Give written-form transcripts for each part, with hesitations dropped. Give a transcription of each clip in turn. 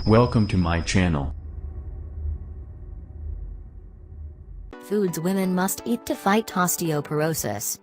Welcome to my channel. Foods women must eat to fight osteoporosis.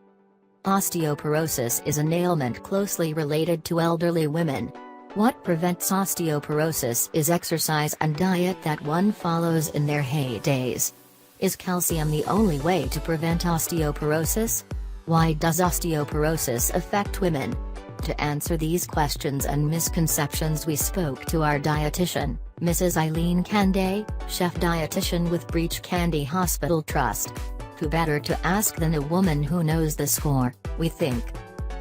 Osteoporosis is an ailment closely related to elderly women. What prevents osteoporosis is exercise and diet that one follows in their heydays. Is calcium the only way to prevent osteoporosis? Why does osteoporosis affect women? To answer these questions and misconceptions, we spoke to our dietitian, Mrs. Eileen Canday, chef dietitian with Breach Candy Hospital Trust. Who better to ask than a woman who knows the score, we think.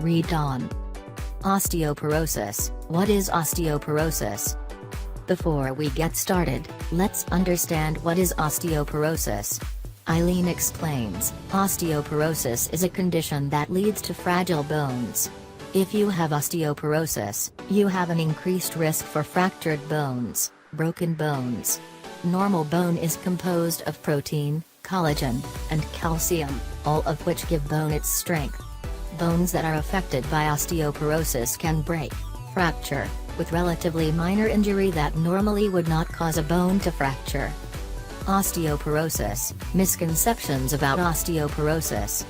Read on. Osteoporosis. What is osteoporosis? Before we get started, let's understand what is osteoporosis. Eileen explains, osteoporosis is a condition that leads to fragile bones. If you have osteoporosis, you have an increased risk for fractured bones, broken bones. Normal bone is composed of protein, collagen, and calcium, all of which give bone its strength. Bones that are affected by osteoporosis can break, fracture, with relatively minor injury that normally would not cause a bone to fracture. Osteoporosis. Misconceptions about osteoporosis.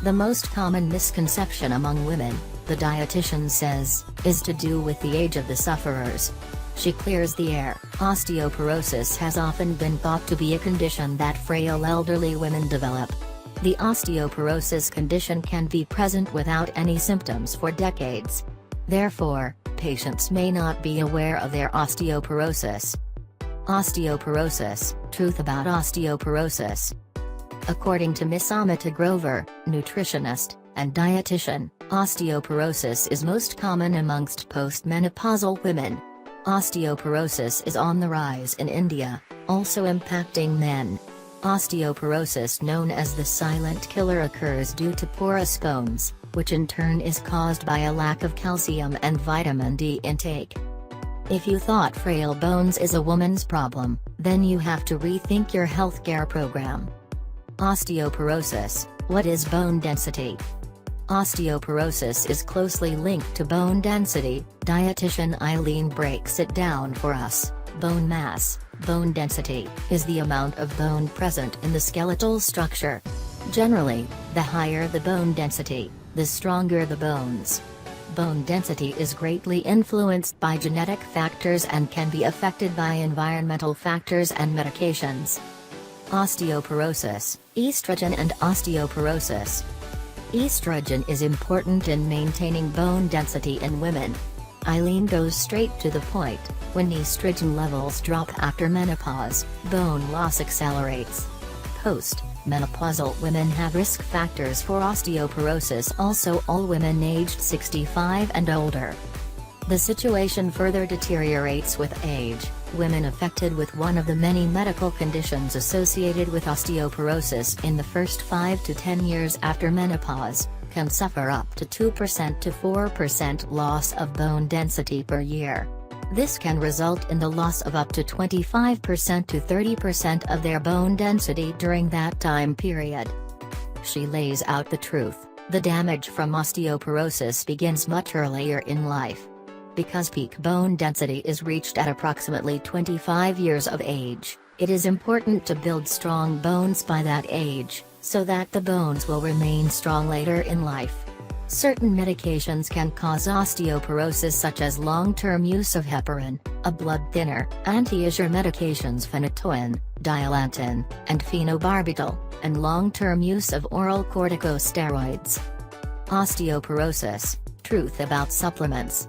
The most common misconception among women, the dietitian says, is to do with the age of the sufferers. She clears the air. Osteoporosis has often been thought to be a condition that frail elderly women develop. The osteoporosis condition can be present without any symptoms for decades. Therefore, patients may not be aware of their osteoporosis. Osteoporosis. Truth about osteoporosis. According to Miss Amita Grover, nutritionist and dietitian, osteoporosis is most common amongst postmenopausal women. Osteoporosis is on the rise in India, also impacting men. Osteoporosis, known as the silent killer, occurs due to porous bones, which in turn is caused by a lack of calcium and vitamin D intake. If you thought frail bones is a woman's problem, then you have to rethink your healthcare program. Osteoporosis. What is bone density? Osteoporosis is closely linked to bone density. Dietitian Eileen breaks it down for us. Bone mass, bone density, is the amount of bone present in the skeletal structure. Generally, the higher the bone density, the stronger the bones. Bone density is greatly influenced by genetic factors and can be affected by environmental factors and medications. Osteoporosis, estrogen and osteoporosis. Estrogen is important in maintaining bone density in women. Eileen goes straight to the point. When estrogen levels drop after menopause, bone loss accelerates. Post-menopausal women have risk factors for osteoporosis, also all women aged 65 and older. The situation further deteriorates with age. Women affected with one of the many medical conditions associated with osteoporosis in the first 5 to 10 years after menopause, can suffer up to 2% to 4% loss of bone density per year. This can result in the loss of up to 25% to 30% of their bone density during that time period. She lays out the truth. The damage from osteoporosis begins much earlier in life. Because peak bone density is reached at approximately 25 years of age, it is important to build strong bones by that age, so that the bones will remain strong later in life. Certain medications can cause osteoporosis, such as long-term use of heparin, a blood thinner, anti-seizure medications phenytoin, dilantin, and phenobarbital, and long-term use of oral corticosteroids. Osteoporosis. Truth about supplements.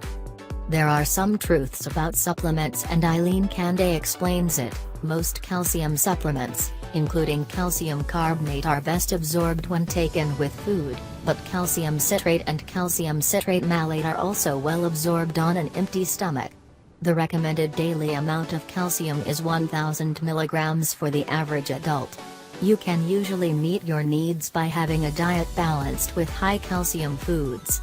There are some truths about supplements, and Eileen Canday explains it. Most calcium supplements, including calcium carbonate, are best absorbed when taken with food, but calcium citrate and calcium citrate malate are also well absorbed on an empty stomach. The recommended daily amount of calcium is 1000 mg for the average adult. You can usually meet your needs by having a diet balanced with high calcium foods.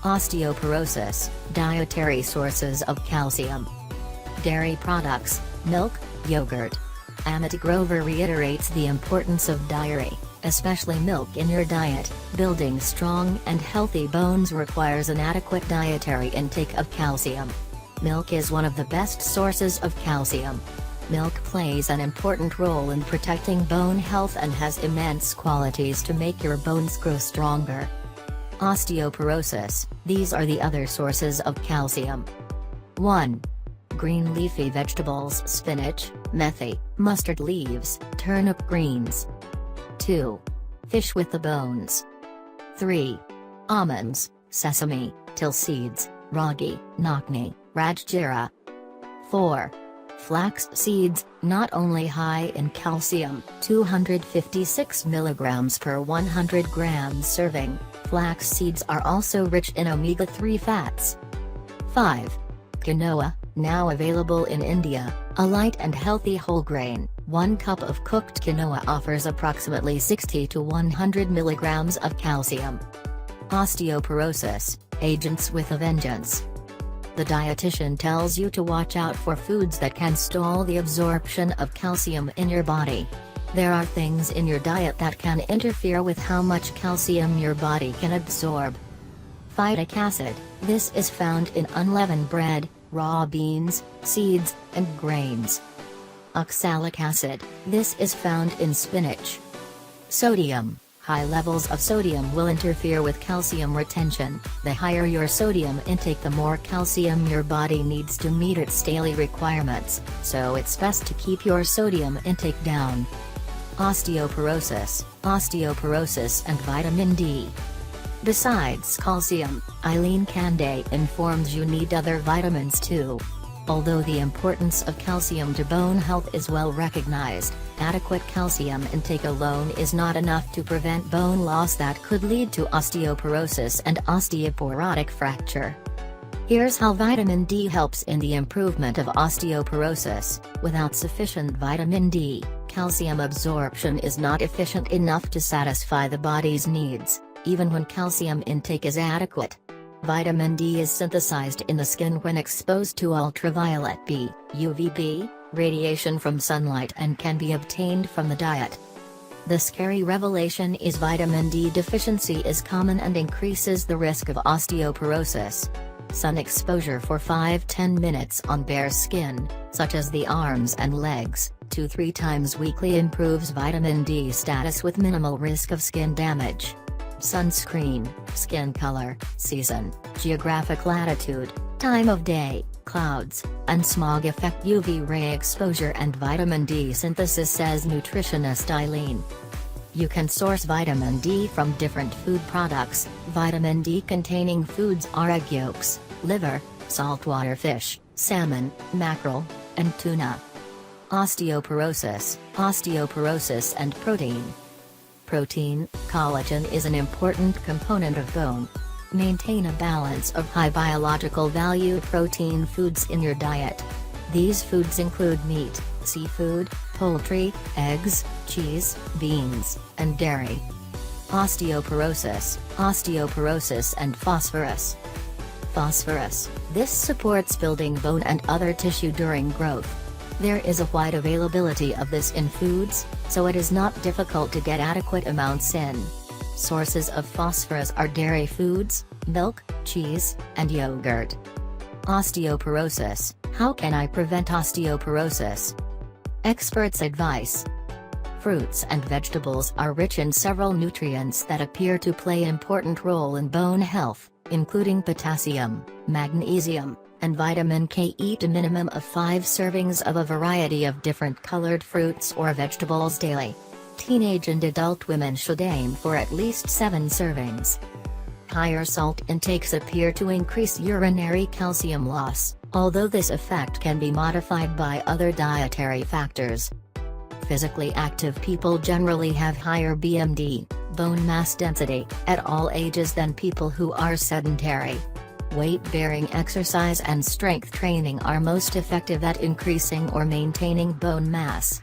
Osteoporosis. Dietary sources of calcium. Dairy products, milk, yogurt. Amita Grover reiterates the importance of dairy, especially milk, in your diet. Building strong and healthy bones requires an adequate dietary intake of calcium. Milk is one of the best sources of calcium. Milk plays an important role in protecting bone health and has immense qualities to make your bones grow stronger. Osteoporosis. These are the other sources of calcium. 1. Green leafy vegetables: spinach, methi, mustard leaves, turnip greens. 2. Fish with the bones. 3. Almonds, sesame, till seeds, ragi, nakni, rajgira. 4. Flax seeds, not only high in calcium, 256 mg per 100 grams serving, flax seeds are also rich in omega-3 fats. 5. Quinoa, now available in India, a light and healthy whole grain. 1 cup of cooked quinoa offers approximately 60 to 100 mg of calcium. Osteoporosis, agents with a vengeance. The dietitian tells you to watch out for foods that can stall the absorption of calcium in your body. There are things in your diet that can interfere with how much calcium your body can absorb. Phytic acid, this is found in unleavened bread, raw beans, seeds, and grains. Oxalic acid, this is found in spinach. Sodium, high levels of sodium will interfere with calcium retention. The higher your sodium intake, the more calcium your body needs to meet its daily requirements, so it's best to keep your sodium intake down. Osteoporosis and vitamin D. Besides calcium, Eileen Canday informs you need other vitamins too. Although the importance of calcium to bone health is well recognized, adequate calcium intake alone is not enough to prevent bone loss that could lead to osteoporosis and osteoporotic fracture. Here's how vitamin D helps in the improvement of osteoporosis. Without sufficient vitamin D, calcium absorption is not efficient enough to satisfy the body's needs, even when calcium intake is adequate. Vitamin D is synthesized in the skin when exposed to ultraviolet B, UVB, radiation from sunlight and can be obtained from the diet. The scary revelation is vitamin D deficiency is common and increases the risk of osteoporosis. Sun exposure for 5-10 minutes on bare skin, such as the arms and legs, 2-3 times weekly improves vitamin D status with minimal risk of skin damage. Sunscreen, skin color, season, geographic latitude, time of day, clouds, and smog affect UV ray exposure and vitamin D synthesis, says nutritionist Eileen. You can source vitamin D from different food products. Vitamin D containing foods are egg yolks, liver, saltwater fish, salmon, mackerel, and tuna. Osteoporosis and protein. Protein, collagen is an important component of bone. Maintain a balance of high biological value protein foods in your diet. These foods include meat, seafood, poultry, eggs, cheese, beans, and dairy. Osteoporosis and phosphorus. Phosphorus, this supports building bone and other tissue during growth. There is a wide availability of this in foods, so it is not difficult to get adequate amounts in. Sources of phosphorus are dairy foods, milk, cheese, and yogurt. Osteoporosis, how can I prevent osteoporosis? Experts' advice. Fruits and vegetables are rich in several nutrients that appear to play an important role in bone health, including potassium, magnesium, and vitamin K. Eat a minimum of 5 servings of a variety of different colored fruits or vegetables daily. Teenage and adult women should aim for at least 7 servings. Higher salt intakes appear to increase urinary calcium loss, although this effect can be modified by other dietary factors. Physically active people generally have higher BMD, bone mass density, at all ages than people who are sedentary. Weight-bearing exercise and strength training are most effective at increasing or maintaining bone mass.